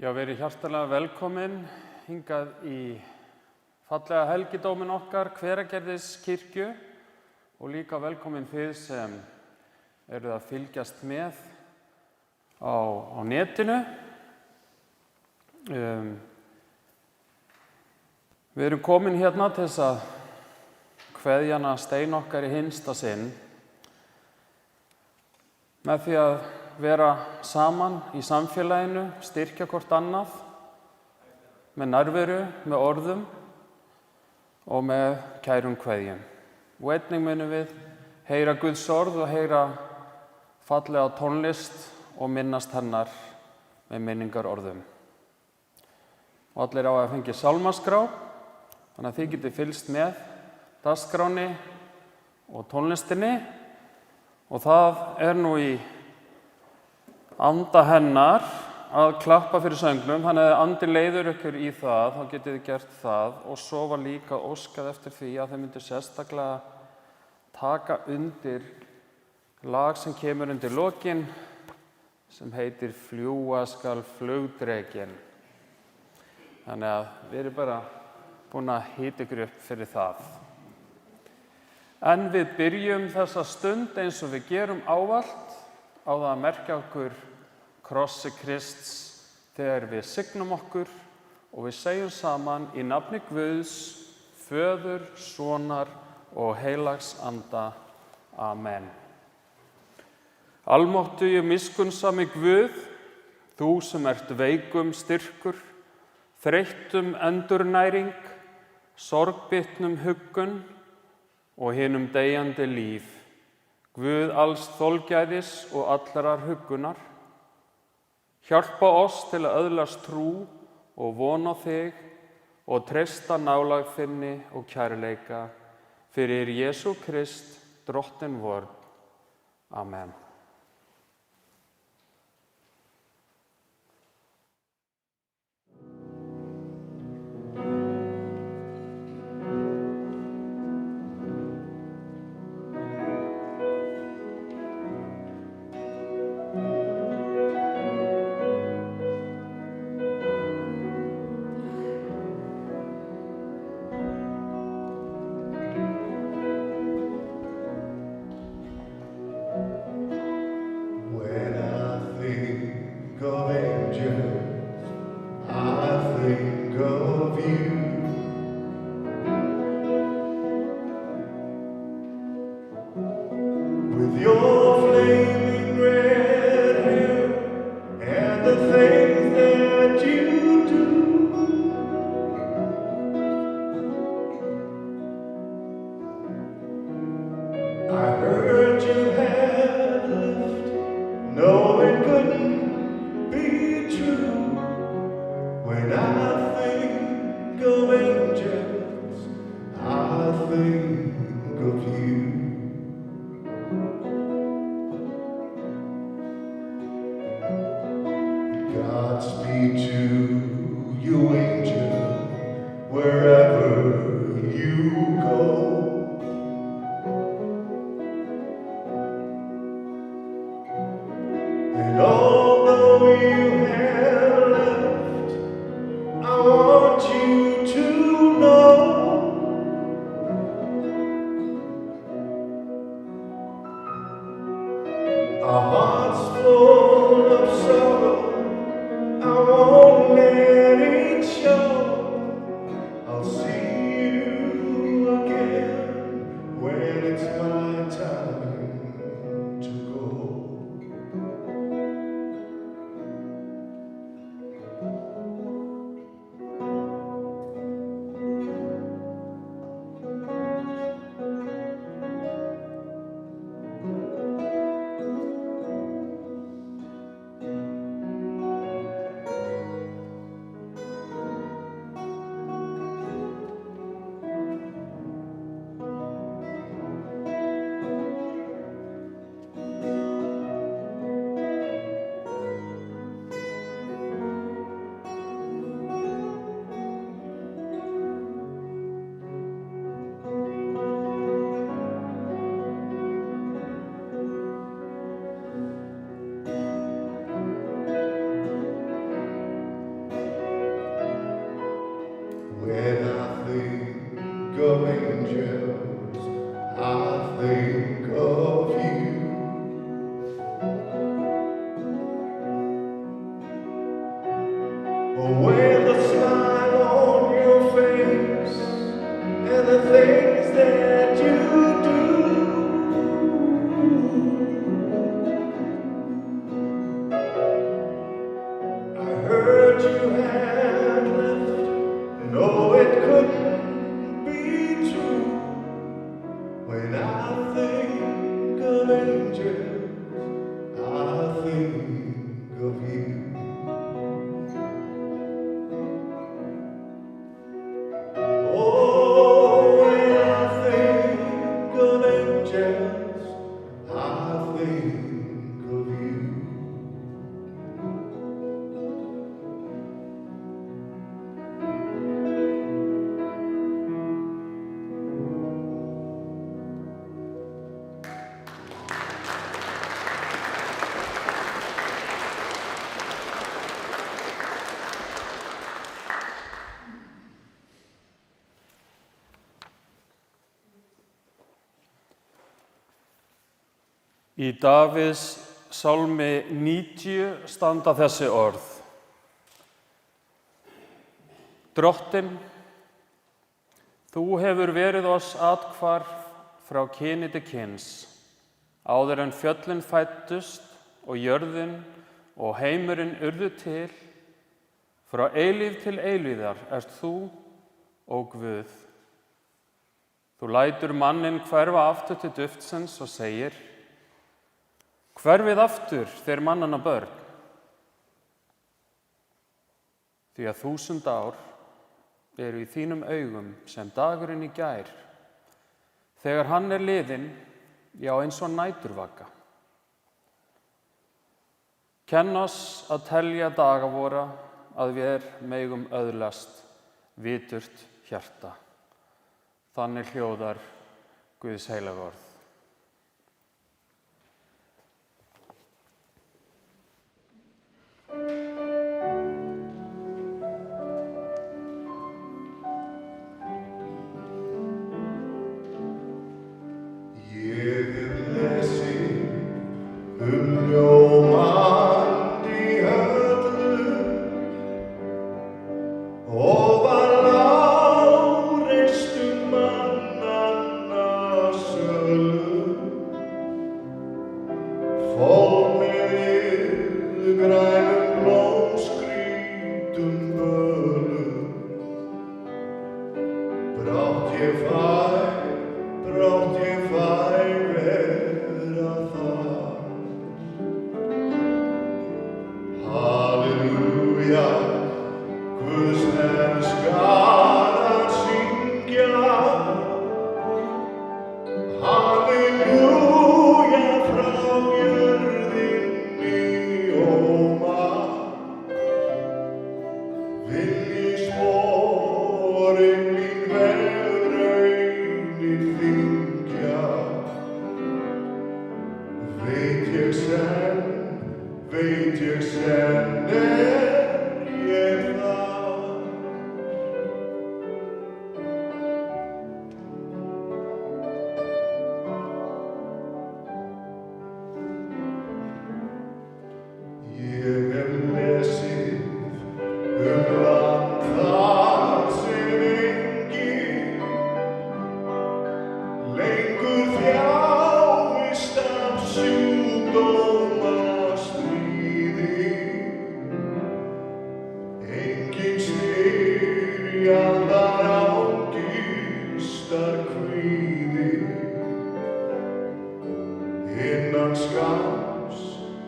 Já, verið hjartalega velkomin hingað í fallega helgidómin okkar, Hveragerðiskirkju, og líka velkomin þið sem eruð að fylgjast með á netinu. Við erum komin hérna til þess að kveðja hana Stein okkar í hinsta sinn með því að vera saman í samfélaginu, styrkja hvort annað með nærveru, með orðum og með kærum kveðjum. Og einnig munum við heyra Guðs orð og heyra fallega tónlist og minnast hennar með minningarorðum. Og allir á að fengi sálmaskrá, þannig að þið getið fylgst með dagskráni og tónlistinni, og það nú í anda hennar að klappa fyrir söngnum, þannig að andi leiður ykkur í það, þá getið þið gert það. Og svo var líka óskað eftir því að þið myndu sérstaklega taka undir lag sem kemur undir lokin, sem heitir Fljúga skal flugdrekinn. Þannig að við erum bara búin að hita ykkur upp fyrir það. En við byrjum þessa stund eins og við gerum ávallt á það að merkja okkur krossi Krists þegar við signum okkur og við segjum saman í nafni Guðs, Föður, Sonar og heilags anda. Amen. Almáttugi miskunnsami Guð, þú sem ert veikum styrkur, þreyttum endurnæring, sorgbitnum huggun og hinum deyjandi líf, Guð alls þolgæðis og allrar huggunar, hjálpa oss til að öðlast trú og von á þig og treysta nálægð þinni og kærleika fyrir Jesú Krist, Drottinn vor. Amen. When I think of angels, I think of you. When the smile on your face and the things that you do, I heard you had left. No, it couldn't be true. When I think of angels, I think of you. Oh, when I think of angels, I think of you. Í Davíðs sálmi 90 standa þessi orð. Drottinn, þú hefur verið oss athvarf frá kyni til kyns, áður en fjöllin fæddust og jörðin og heimurinn urðu til, frá eilífð til eilífðar ert þú, ó Guð. Þú lætur manninn hverfa aftur til duftsins og segir, hverfið aftur þeir mannanna börn. Því að 1000 ár eru í þínum augum sem dagurinn í gær, þegar hann er liðinn, já eins og næturvaka. Kenn oss að telja daga vora, að við megum öðlast viturt hjarta. Þannig hljóðar Guðs heilaga orð.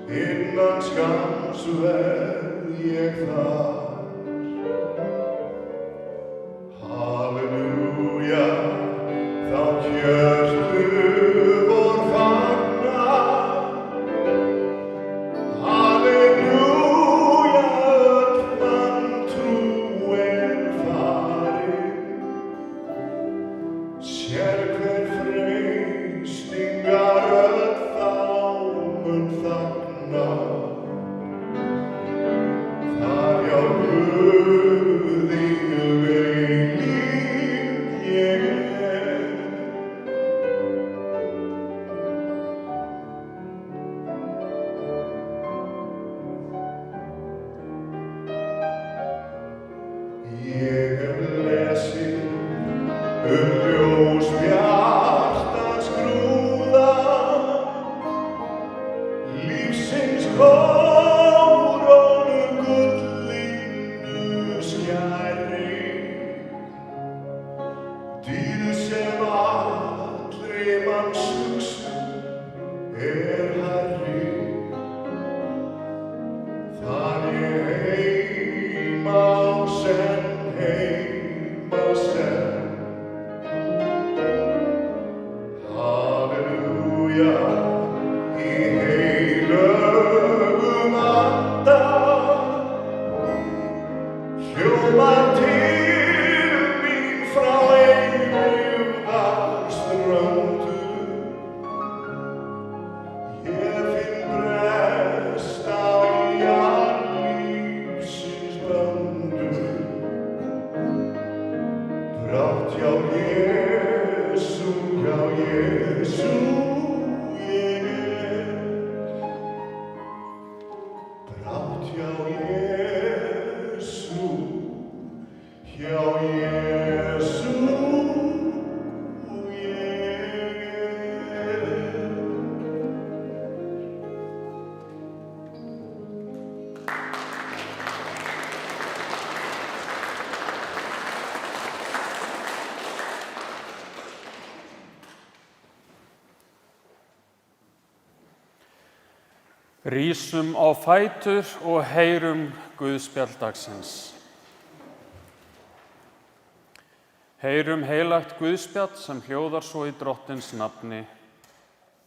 Innan skams verð ég þar. Halleluja, þá hjörtu vor fagna. Halleluja, öll vantrú farin. Sér hver freistingaröð þá mun þagna. Þar hjá Ég lesið ljós bjarta skrúða, lífsins kórónu gullinu skæri, dýrð sem allri manns hugsun hærri. Þar ég heima senn, Halleluja, í heilögum anda, hljómar til mín frá eilífðar ströndum. Ég finn bresta í lífsins böndum. Brátt hjá Jesú ég er. Brátt hjá Jesú ég er. Rísum á fætur og heyrum guðspjall dagsins. Heyrum heilagt guðspjall sem hljóðar svo í Drottins nafni.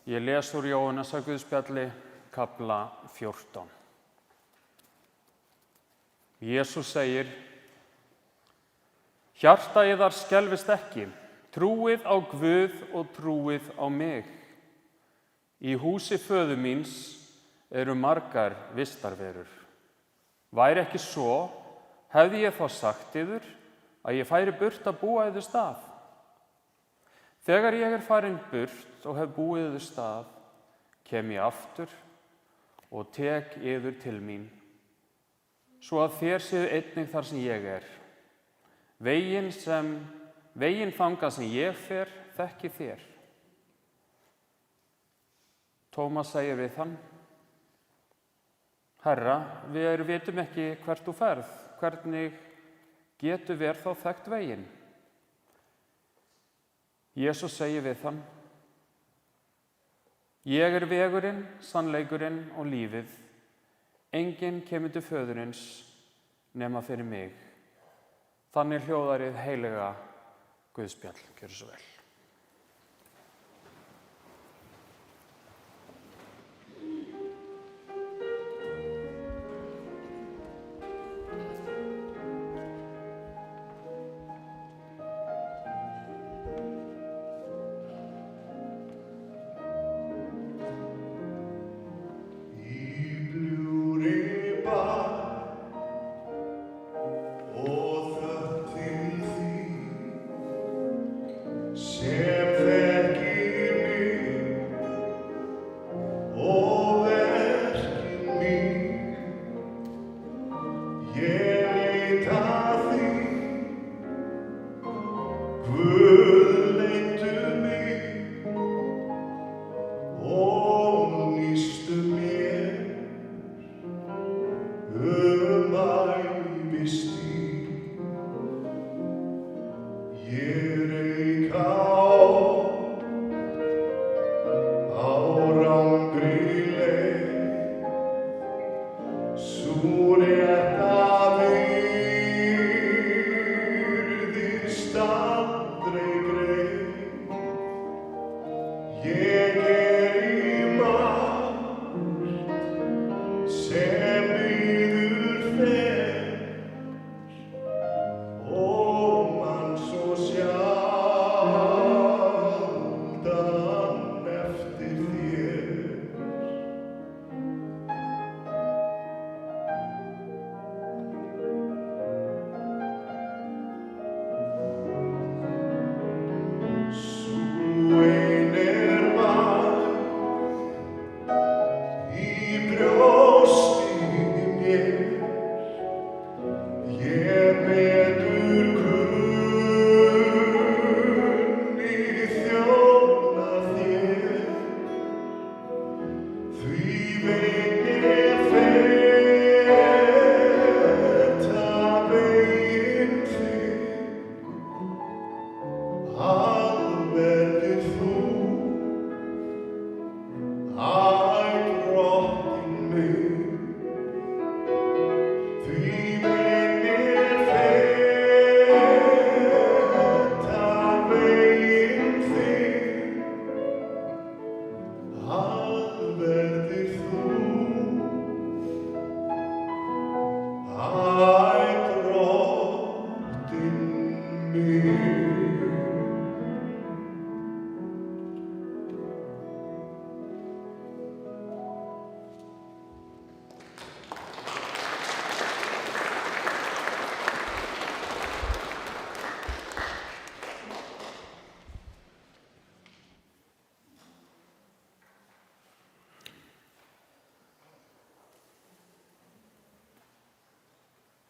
Ég les úr Jóhannesar guðspjalli, kafla 14. Jesús segir: Hjarta yðar skelfist ekki, trúið á Guð og trúið á mig. Í húsi föður míns eru margar vistarverur. Væri ekki svo, hefði ég þá sagt yður að ég færi burt að búa yður stað. Þegar ég er farin burt og hef búið yður stað, kem ég aftur og tek yður til mín, svo að þér séu einnig þar sem ég er. Veginn þangað sem ég fer, þekki þér. Tómas segir við hann: Herra, við vitum ekki hvert þú ferð, hvernig getum við þá þekkt veginn? Jesús segir við hann: Ég er vegurinn, sannleikurinn og lífið. Enginn kemur til föðurins nema fyrir mig. Þannig hljóðar hið heilaga guðspjall. Gjörðu svo vel.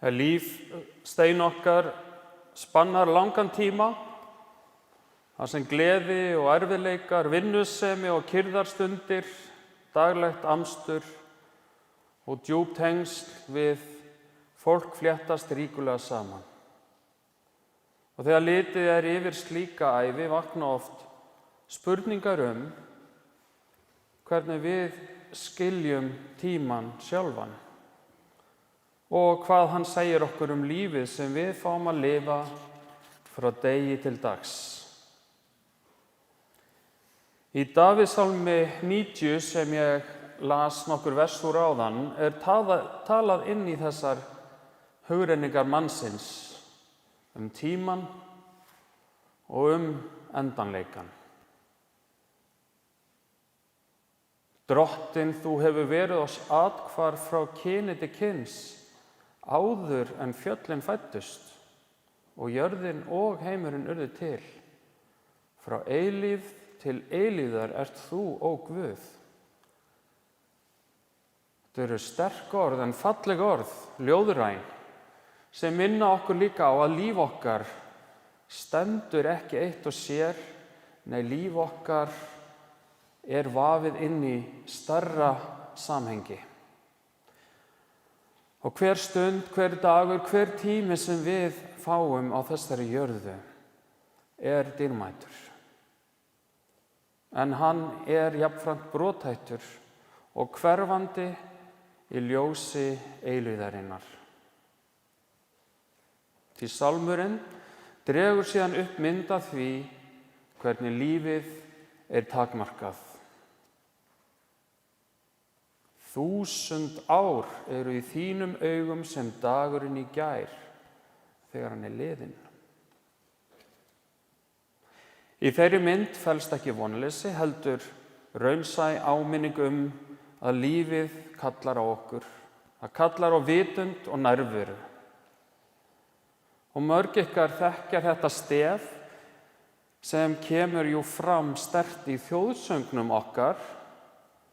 Líf stein okkar spannar langan tíma, þar sem gleði og erfiðleikar, vinnusemi og kyrrðarstundir, daglegt amstur og djúp tengsl við fólk fléttast ríkulega saman. Og þegar litið yfir slíka ævi vakna oft spurningar hvernig við skiljum tímann sjálfan og hvað hann segir okkur lífið sem við fáum að lifa frá degi til dags. Í Davíðssálmi 90 sem ég las nokkur vers úr áðan talað inn í þessar hugrenningar mannsins tímann og endanleikan. Drottinn, þú hefur verið oss athvarf frá kyni til kyns, áður en fjöllin fæddust og jörðin og heimurinn urðu til. Frá eilífð til eilífðar ert þú, ó Guð. Þetta eru sterk orð en falleg orð, ljóðræn, sem minna okkur líka á að líf okkar stendur ekki eitt og sér, nei líf okkar vafið inn í stærra samhengi. Og hver stund, hver dagur, hver tími sem við fáum á þessari jörðu dýrmætur. En hann jafnframt brothættur og hverfandi í ljósi eilífðarinnar. Því sálmurinn dregur síðan upp mynd af því hvernig lífið takmarkað. 1000 ár eru í þínum augum sem dagurinn í gær þegar hann liðinn. Í þeirri mynd felst ekki vonleysi, heldur raunsæ áminning að lífið kallar á okkur. Það kallar á vitund og nærveru. Og mörg ykkar þekkja þetta stef sem kemur fram sterkt í þjóðsöngnum okkar,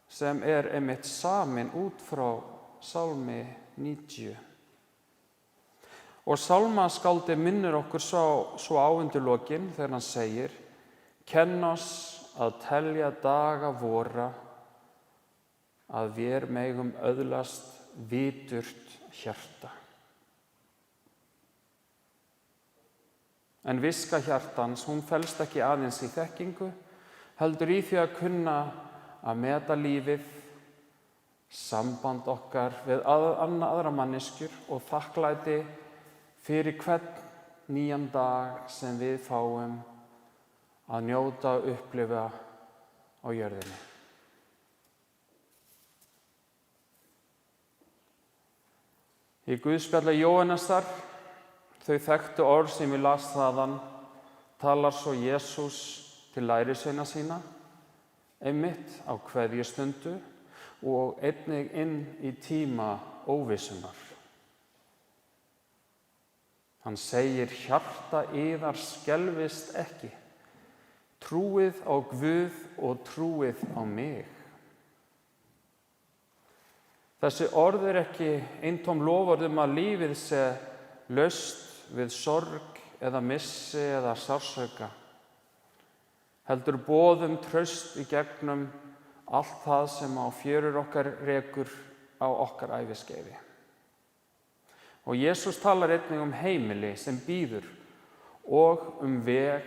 sem einmitt samin út frá Sálmi 90. Og sálmaskáldið minnir okkur svo á undir lokin þegar hann segir: Kenn oss að telja daga vora, að vér megum öðlast viturt hjarta. En viska hjartans, hún felst ekki aðeins í þekkingu, heldur í því að kunna að meta lífið, samband okkar við aðra manneskjur og þakklæti fyrir hvern nýjan dag sem við fáum að njóta og upplifa á jörðinni. Í Guðspjalli Jóhannesar, þau þekktu orð sem ég las þaðan, talar svo Jesús til lærisveina sína, einmitt á kveðjustundu og einnig inn í tíma óvissunar. Hann segir: hjarta yðar skelfist ekki, trúið á Guð og trúið á mig. Þessi orð ekki eintóm loforð að lífið sé laust við sorg eða missi eða sársauka, heldur boðum traust í gegnum allt það sem á fjörur okkar rekur á okkar æviskeiði. Og Jesús talar einnig heimili sem bíður og veg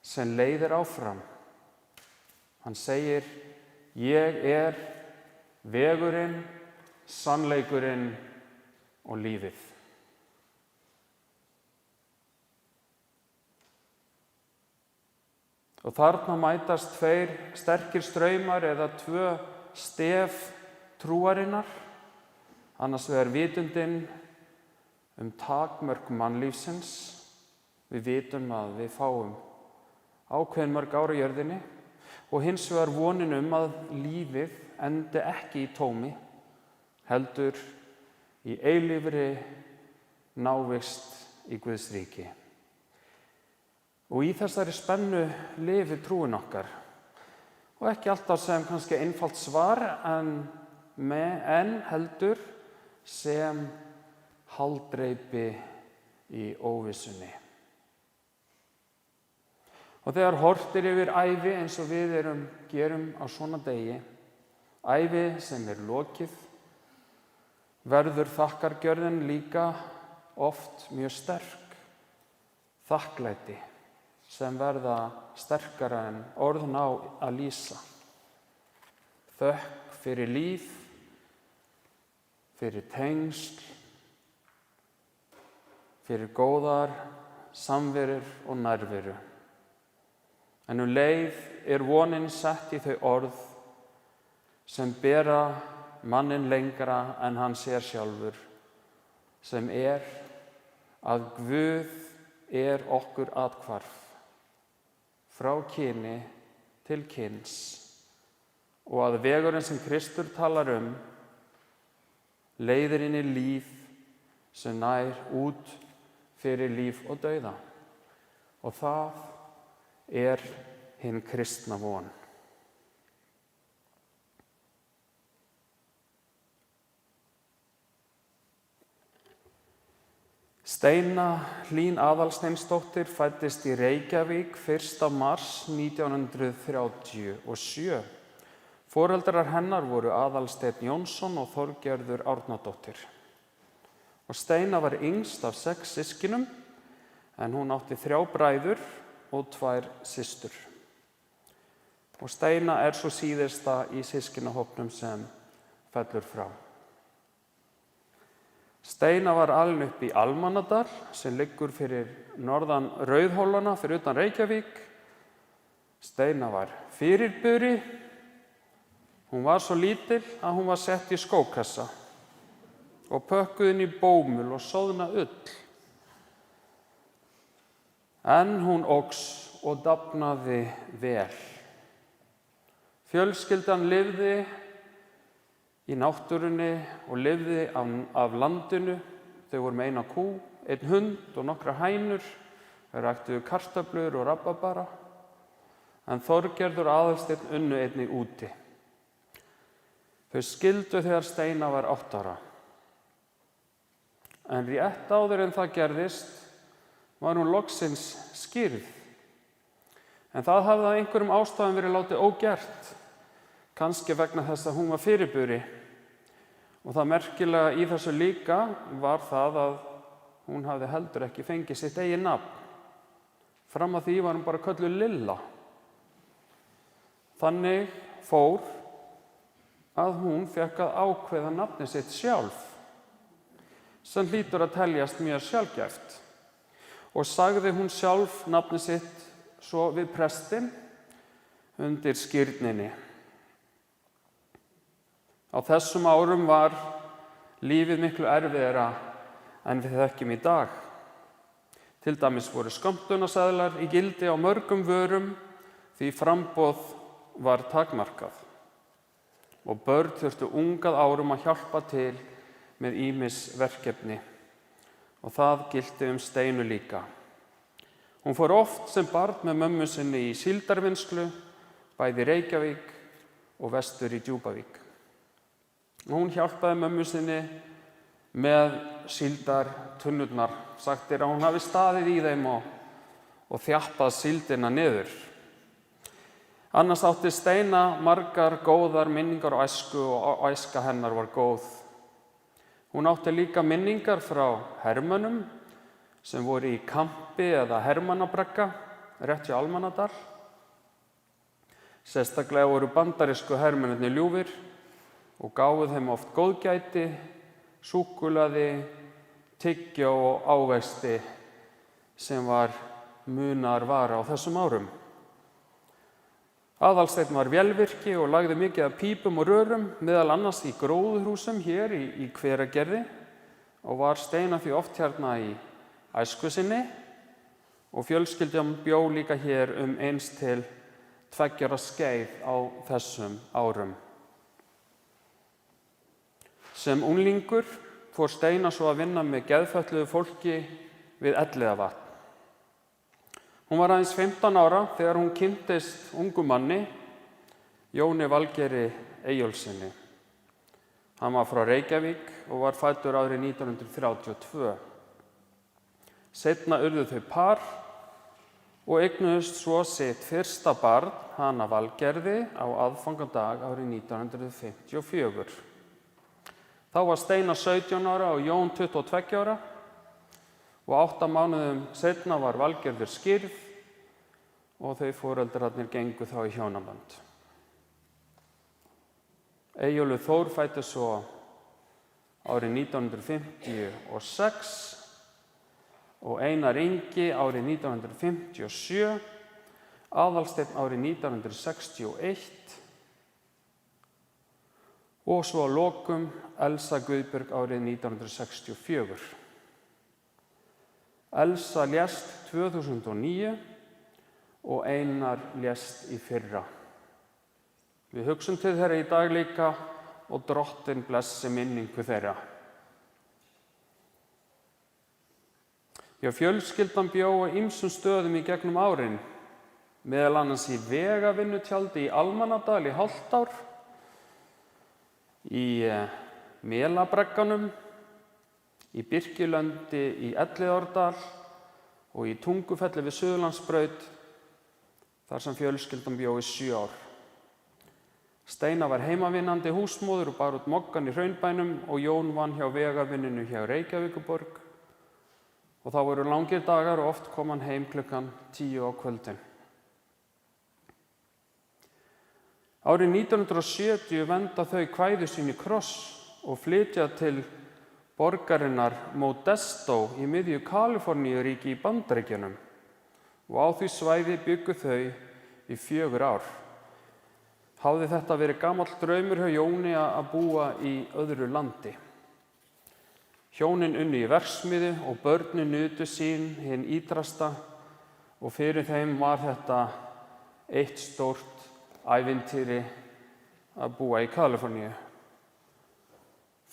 sem leiðir áfram. Hann segir: ég vegurinn, sannleikurinn og lífið. Og þarna mætast 2 sterkir straumar eða 2 stef trúarinnar, annars vegar vitundin takmörk mannlífsins. Við vitum að við fáum ákveðin mörg ár á jörðinni, og hins vegar vonin að lífið endi ekki í tómi, heldur í eilífri návist í Guðs ríki. Og í þessari spennu lifir trúin okkar. Og ekki alltaf sem kannski einfalt svar, en heldur sem haldreipi í óvissunni. Og þegar horft yfir ævi eins og við gerum á svona degi, ævi sem lokið, verður þakkargjörðin líka oft mjög sterk. Þakklæti sem verða sterkara en orð ná að lýsa. Þökk fyrir líf, fyrir tengsl, fyrir góðar samverur og nærveru. En leið vonin sett í þau orð sem bera manninn lengra en hann sér sjálfur, sem að Guð okkur athvarf, frá kyni til kyns, og að vegurinn sem Kristur talar leiðir inn í líf sem nær út fyrir líf og dauða. Og það hin kristna von. Steina Hlín Aðalsteinsdóttir fæddist í Reykjavík 1. mars 1937. Foreldrar hennar voru Aðalsteinn Jónsson og Þorgerður Árnadóttir. Og Steina var yngst af 6 systkinum, en hún átti 3 bræður og 2 systur. Og Steina svo síðasta í systkinahópnum sem fellur frá. Steina var alin upp í Almannadal sem liggur fyrir norðan Rauðhólana fyrir utan Reykjavík. Steina var fyrirburi. Hún var svo lítil að hún var sett í skókassa og pökkuð inn í bómul og soðna ull. En hún óx og dafnaði vel. Fjölskyldan lifði í náttúrunni og lifði af landinu. Þau voru með 1 kú, 1 hund og nokkrar hænur. Þau ræktuðu kartöflur og rabarbara. En Þorgerður og Aðalsteinn unnu einnig úti. Þau skildu þegar Steina var 8 ára. En rétt áður en það gerðist var hún loksins skírð. En það hafði af einhverjum ástæðum verið látið ógert, kannski vegna þess að hún var fyrirburi. Og það merkilega í þessu líka var það að hún hafði heldur ekki fengið sitt eigin nafn. Fram að því var hún bara kölluð Lilla. Þannig fór að hún fékk að ákveða nafnið sitt sjálf, sem hlýtur að teljast mjög sjaldgæft. Og sagði hún sjálf nafnið sitt svo við prestinn undir skírninni. Á þessum árum var lífið miklu erfiðara en við þekkjum í dag. Til dæmis voru skömmtunarseðlar í gildi á mörgum vörum því framboð var takmarkað. Og börn þurftu ungað árum að hjálpa til með ýmis verkefni. Og það gilti Steinu líka. Hún fór oft sem barn með mömmu sinni í síldarvinnslu, bæði í Reykjavík og vestur í Djúpavík. Hún hjálpaði mömmu sinni með síldartunnurnar. Sagt að hún hafi staðið í þeim og þjappað síldina niður. Annars átti Steina margar góðar minningar á æsku og æska hennar var góð. Hún átti líka minningar frá hermönnum sem voru í kampi eða hermannabrekka, rétt hjá Almannadal. Sérstaklega voru bandarísku hermennirnir ljúfir og gáfu þeim oft góðgæti, súkkulaði, tyggjó og ávexti sem var munaðarvara á þessum árum. Aðalsteinn var vélvirki og lagði mikið af pípum og rörum, meðal annars í gróðurhúsum hér í Hveragerði og var Steina því oft hérna í æsku sinni og fjölskyldan bjó líka hér 1 til 2 ára skeið á þessum árum. Sem unglingur fór Steina svo að vinna með geðfötluðu fólki við Elliðavatn. Hún var aðeins 15 ára þegar hún kynntist ungum manni, Jóni Valgeiri Eyjólfssyni. Hann var frá Reykjavík og var fæddur árið 1932. Seinna urðu þau par og eignuðust svo sitt fyrsta barn, hana Valgerði, á aðfangadag árið 1954. Þá var Steinar 17 ára og Jón 22 ára og 8 mánuðum seinna var Valgerður skírð og þau foreldrarnir gengu þá í hjónaband. Eyjólfur Þór fæddist svo árið 1956 og Einar Ingi árið 1957, Aðalsteinn árið 1961 og svo að lokum Elsa Guðbjörg árið 1964. Elsa lést 2009 og Einar lést í fyrra. Við hugsum til þeirra í dag líka og Drottinn blessi minningu þeirra. Fjölskyldan bjó á ýmsum stöðum í gegnum árin, meðal annars í vegavinnutjaldi í Almannadal í hálft ár, í Melabrekkanum, í Birkilöndi í Elliðaárdal og í Tungufelli við Suðurlandsbraut, þar sem fjölskyldan bjó í 7 ár. Steinar var heimavinnandi húsmóðir og bar út moggann í Hraunbænum og Jón vann hjá vegavinninu hjá Reykjavíkurborg og þá voru langir dagar og oft kom hann heim klukkan 10 á kvöldin. Árið 1970 venda þau kvæði sín í kross og flytja til borgarinnar Modesto í miðju Kaliforníuríki í Bandaríkjunum og á því svæði bjuggu þau í 4 ár. Hafði þetta verið gamall draumur hjá Jóni að búa í öðru landi. Hjónin unnu í verksmiðju og börnin nutu sín hinn ítrasta og fyrir þeim var þetta eitt stórt ævintýri að búa í Kaliforníu.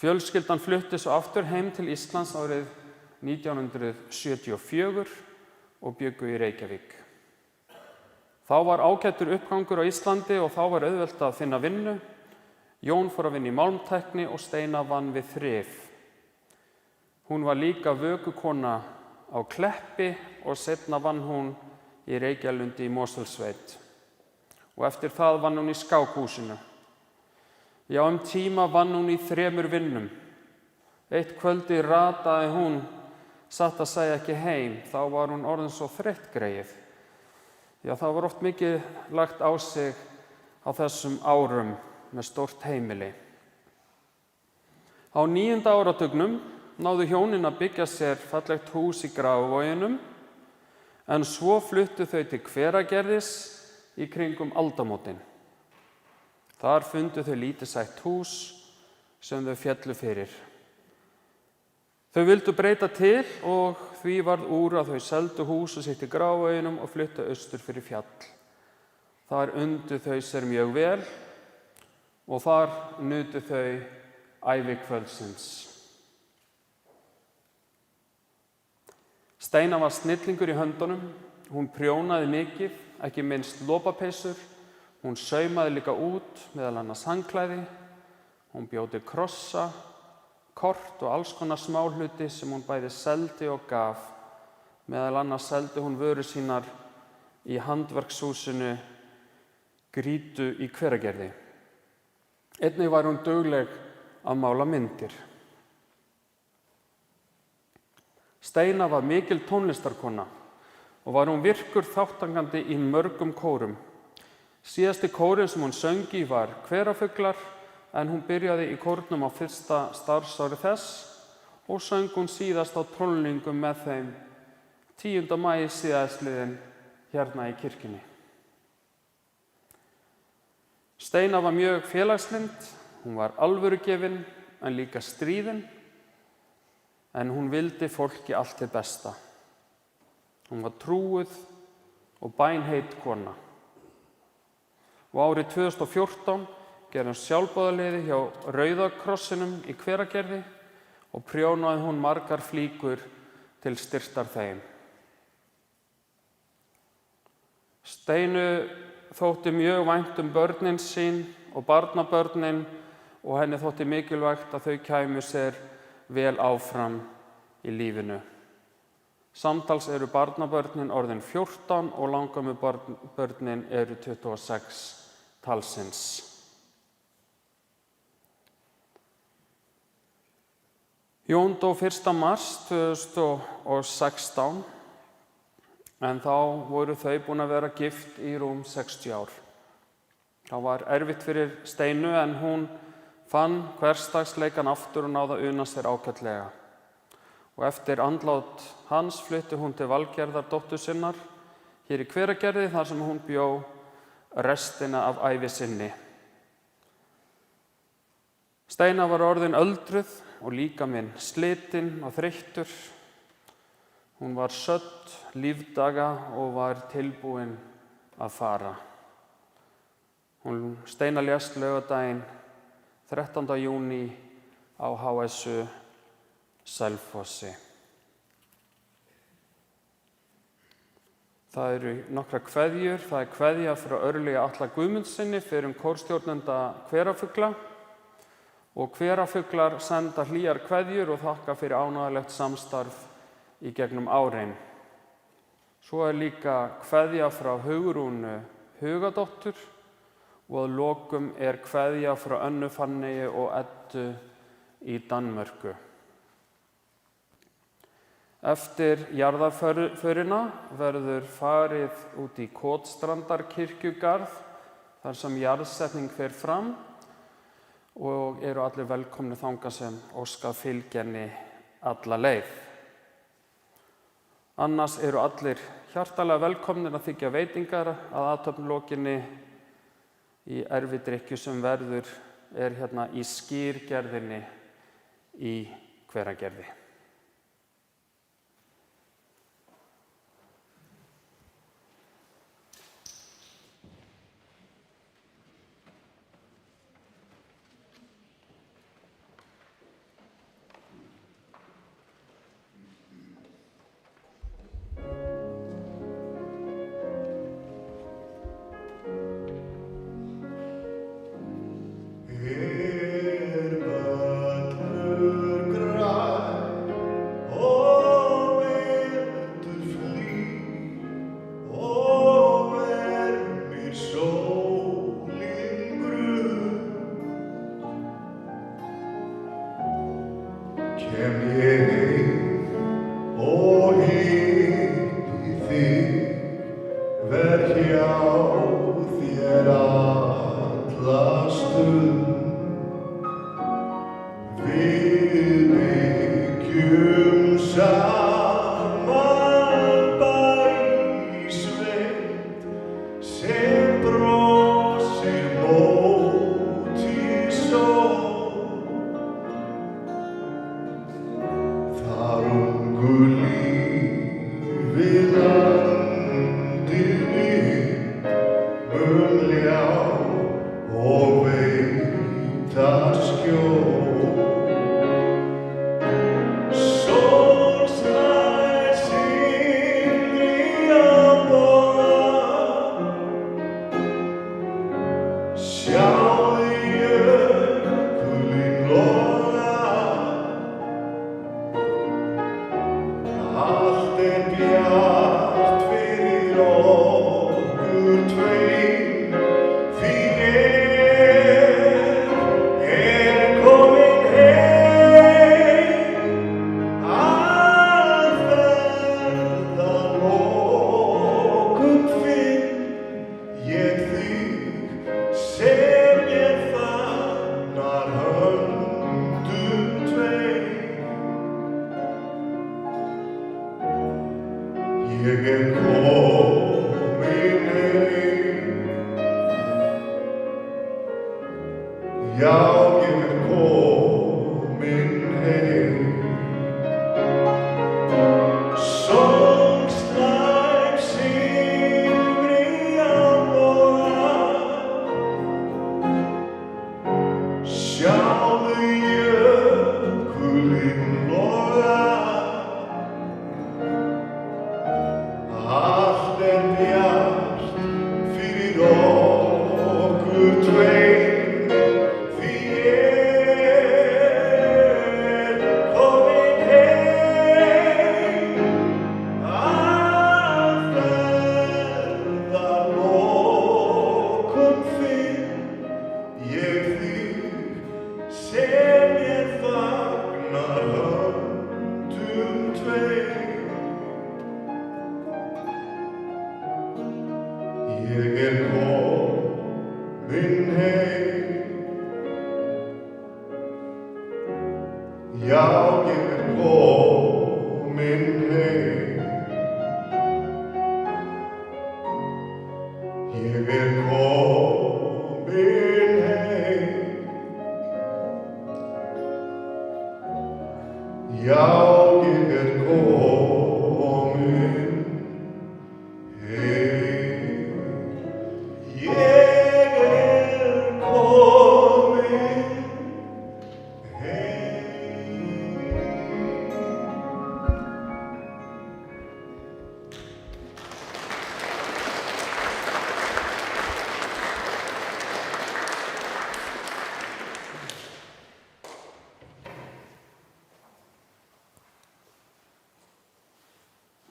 Fjölskyldan flutti svo aftur heim til Íslands árið 1974 og bjuggu í Reykjavík. Þá var ágætur uppgangur á Íslandi og þá var auðvelt að finna vinnu. Jón fór að vinna í málmtækni og Steina vann við þrif. Hún var líka vökukona á Kleppi og seinna vann hún í Reykjalundi í Mosfellssveit. Og eftir það vann hún í Skákhúsinu. Já, tíma vann hún í 3 vinnum. Eitt kvöldi rataði hún, satt að segja ekki heim, þá var hún orðin svo þreytt greyið. Já, það var oft mikið lagt á sig á þessum árum með stórt heimili. Á 9. áratugnum náðu hjónin að byggja sér fallegt hús í Grafarvoginum, en svo fluttu þau til Hveragerðis í kringum aldamótin. Þar fundu þau lítilsætt hús sem þau féllu fyrir. Þau vildu breyta til og því varð úr að þau seldu húsið sitt í Grafarvoginum og fluttu austur fyrir fjall. Þar undu þau sér mjög vel og þar nutu þau ævikvöldsins. Steina var snillingur í höndunum, hún prjónaði mikið, ekki minnst lopapeysur, hún saumaði líka út meðal annars handklæði, hún bjó til krossa, kort og alls konar smáhluti sem hún bæði seldi og gaf. Meðal annars seldi hún vörur sínar í handverkshúsinu Grýtu í Hveragerði. Einnig var hún dugleg að mála myndir. Steina var mikil tónlistarkona og var hún virkur þátttakandi í mörgum kórum. Síðasti kórinn sem hún söng í var Hverafuglar, en hún byrjaði í kórnum á fyrsta starfsári þess og söng hún síðast á trollningum með þeim 10. maí síðastliðinn hérna í kirkjunni. Steina var mjög félagslynd, hún var alvörugefin en líka stríðin, en hún vildi fólki allt hið besta. Hún var trúuð og bænheit kona. Og árið 2014 gerði sjálfboðaliði hjá Rauða krossinum í Hveragerði og prjónaði hún margar flíkur til styrktar þeim. Steinu þótti mjög vænt börnin sín og barnabörnin og henni þótti mikilvægt að þau kæmu sér vel áfram í lífinu. Samtals eru barnabörnin orðin 14 og langömmubörnin eru 26 talsins. Jón dó 1. mars 2016 en þá voru þau búin að vera gift í rúm 60 ár. Það var erfitt fyrir Steinu en hún fann hversdagsleikann aftur og náði að una sér ágætlega. Og eftir andlát hans flutti hún til Valgerðar dóttur sinnar hér í Hveragerði þar sem hún bjó restina af ævi sinni. Steina var orðin öldruð og líkaminn slitinn og þreyttur. Hún var södd lífdaga og var tilbúin að fara. Steina lést laugardaginn 13. júní á HSU Selfossi. Það eru nokkrar kveðjur. Það er kveðja frá Örlygi Atla Guðmundsssyni fyrrum kórstjórnanda Hverafugla og Hverafuglar senda hlýjar kveðjur og þakka fyrir ánægjulegt samstarf í gegnum árin. Svo er líka kveðja frá Hugrúnu Hugadóttur og að lokum er kveðja frá Önnu Fanneyju og Eddu í Danmörku. Eftir jarðarförina verður farið út í Kotstrandarkirkjugarð þar sem jarðsetning fer fram og eru allir velkomnir þangað sem óska fylgja henni alla leið. Annars eru allir hjartalega velkomnir að þiggja veitingar að athöfn lokinni í erfidrykkju sem er hérna í Skýrgerðinni í Hveragerði. Fyrir okkur tveir, því Ég komin heim. Já, ég komin heim. Ég komin heim. Já, ég komin heim. Ég komin heim.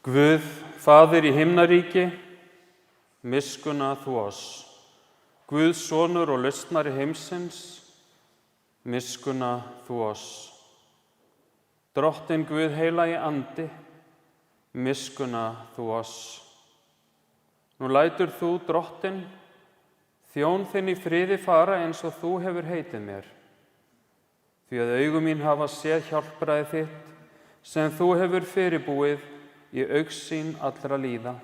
Guð, Faðir í himnaríki, miskunna þú oss. Guð, sonur og lausnari heimsins, miskunna þú oss. Drottinn Guð heilagi andi, miskunna þú oss. Nú lætur þú, Drottinn, þjón þinn í friði fara eins og þú hefur heitið mér. Því að augu mín hafa séð hjálpræði þitt, sem þú hefur fyrirbúið í augsýn allra líða,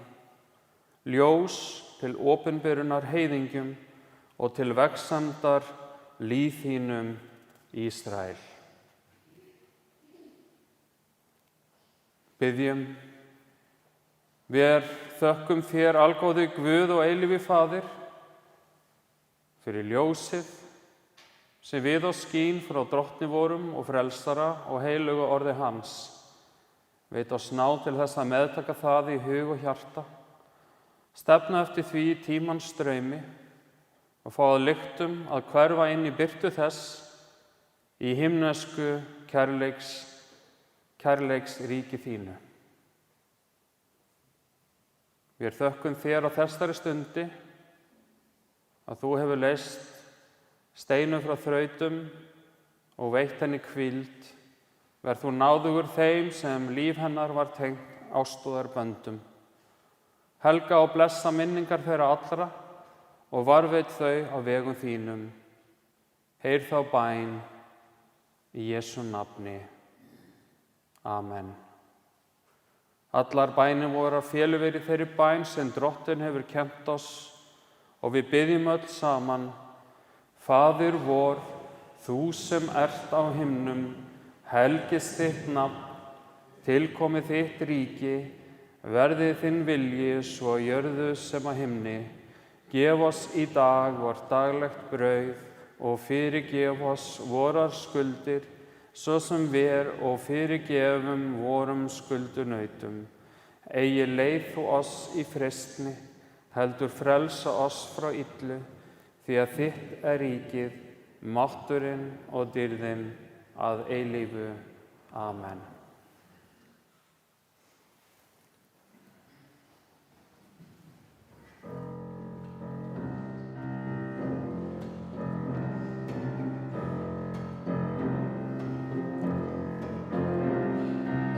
ljós til opinberunar heiðingjum og til vegsemdar lýð þínum Ísrael. Biðjum, við þökkum þér, algóði Guð og eilífi Faðir, fyrir ljósið sem við oss skín frá Drottni vorum og frelsara og heilugu orði hans. Veit oss ná til þess að meðtaka það í hug og hjarta, stefna eftir því í tímans straumi og fá að lyktum að hverfa inn í birtu þess í himnesku kærleiks ríki þínu. Við þökkum þér á þessari stundi að þú hefur leyst steinu frá þrautum og veitt henni hvíld. Verð þú náðugur þeim sem líf hennar var tengt ástúðarböndum. Helga og blessa minningar þeirra allra og varveit þau á vegum þínum. Heyr þá bæn í Jesú nafni. Amen. Allar bænir voru að félu verið þeirri bæn sem Drottinn hefur kennt oss og við biðjum öll saman. Faðir vor, þú sem ert á himnum, helgist þitt nafn, tilkomi þitt ríki, verði þinn vilji svo á jörðu sem á himni. Gef oss í dag vort daglegt brauð og fyrirgef oss vorar skuldir, svo sem við og fyrirgefum vorum skuldunautum. Eigi leið þú oss í freistni, heldur frelsa oss frá illu, því að þitt er ríkið, mátturinn og dýrðin að eilífu. Amen.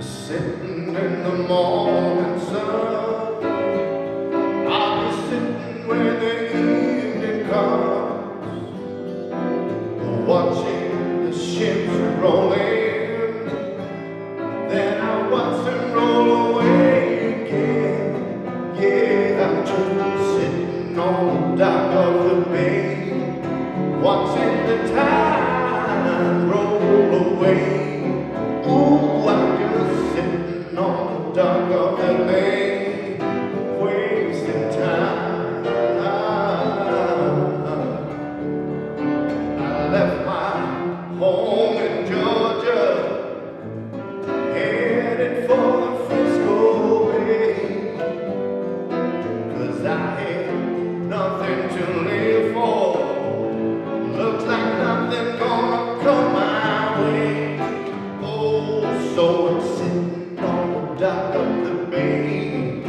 Sitting in the morning sun, I'll be sitting when the evening comes, watching the ships roll in, then I watch them roll away again. Yeah, I'm just sitting on the dock of the bay, watching the tide roll away. Ooh, I'm just sitting on the dock of the bay, wasting time. I left my home in Georgia, headed for the Frisco Bay, 'cause I had nothing to live for. Looks like nothing gonna come my way. Oh, so I'm sitting on the dock of the bay,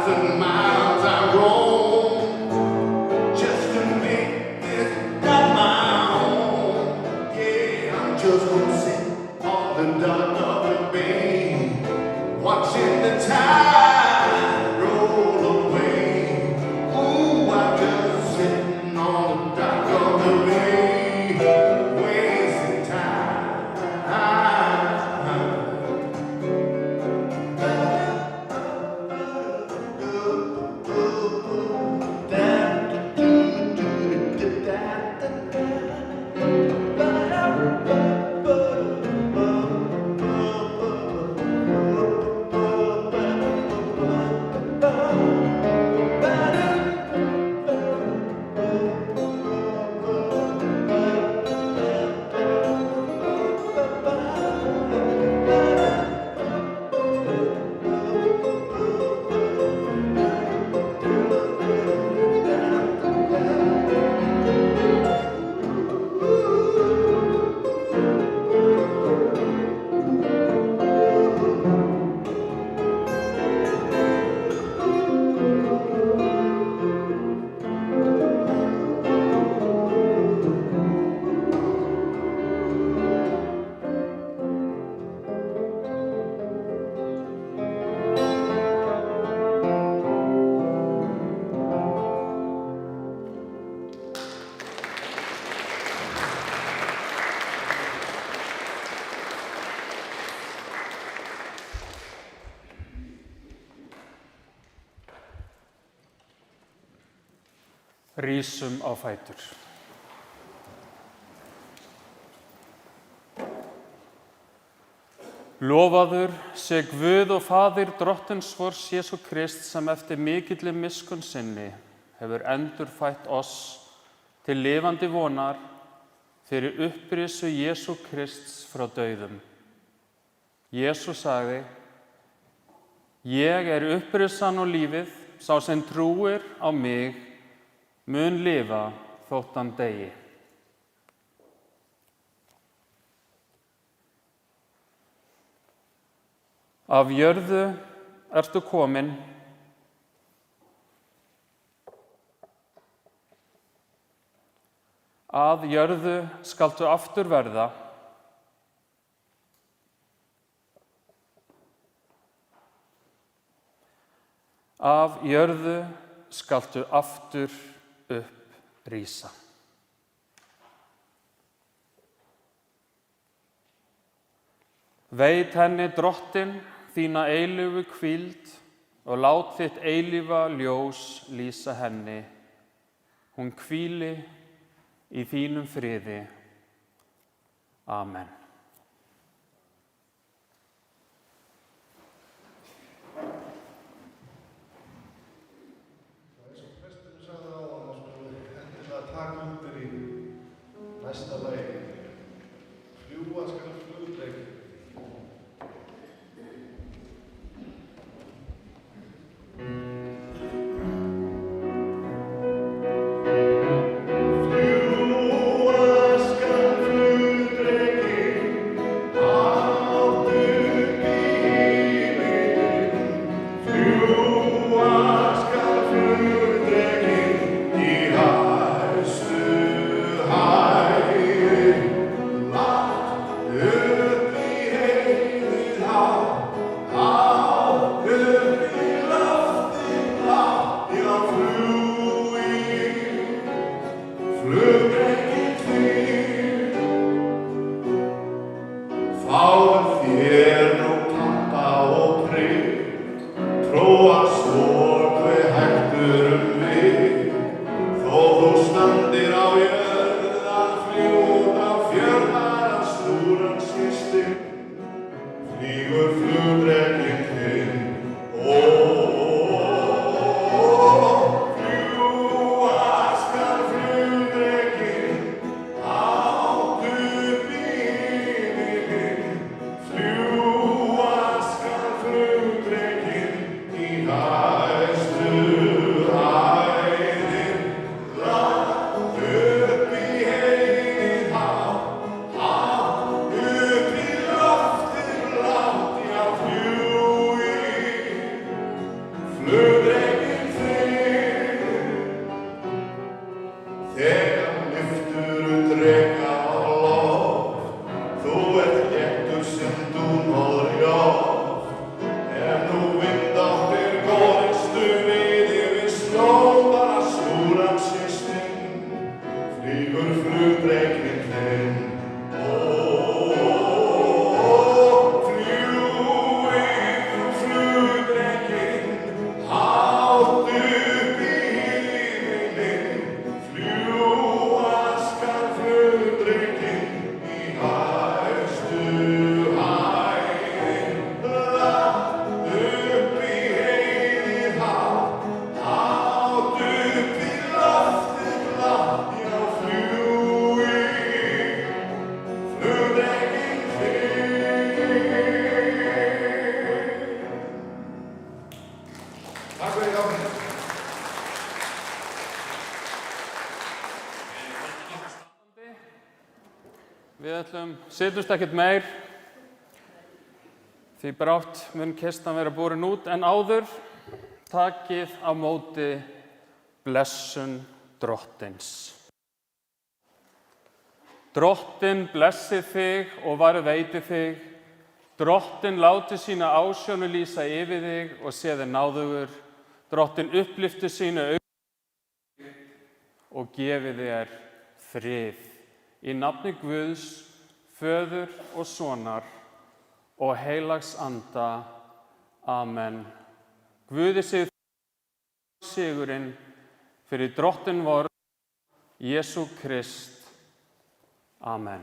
1,000 miles I roam just to make this town my home. Yeah, I'm just gonna sit on the dock of the bay, watching the tide roll away. Ooh, I'm just sitting on the dock of the bay, wasting time. Rísum á fætur. Lofaður sé Guð og Faðir Drottins vors Jesú Krist, sem eftir mikilli miskunn sinni hefur endurfætt oss til lifandi vonar fyrir upprisu Jesú Krists frá dauðum. Jesú sagði: Ég er upprisan og lífið, sá sem trúir á mig mun lifa þótt hann deyi. Af jörðu ertu komin, að jörðu skaltu aftur verða. Af jörðu skaltu aftur upp rísa. Veit henni Drottinn þína eilífu hvíld og lát þitt eilífa ljós lýsa henni. Hún hvíli í þínum friði. Amen. Næsta lagi, fljúga skal flugdreki. Fljúga skal flugdreki Setjumst ekkert meir, því brátt mun kistan vera borin út, en áður takið á móti blessun Drottins. Drottin blessi þig og varðveiti þig. Drottin láti sína ásjónu lýsa yfir þig og sé þér náðugur. Drottin upplyfti sínu augu og gefi þér frið. Í nafni Guðs, Föður og Sonar og heilags anda. Amen. Guði sig sigurinn fyrir Drottin vor, Jesú Krist. Amen.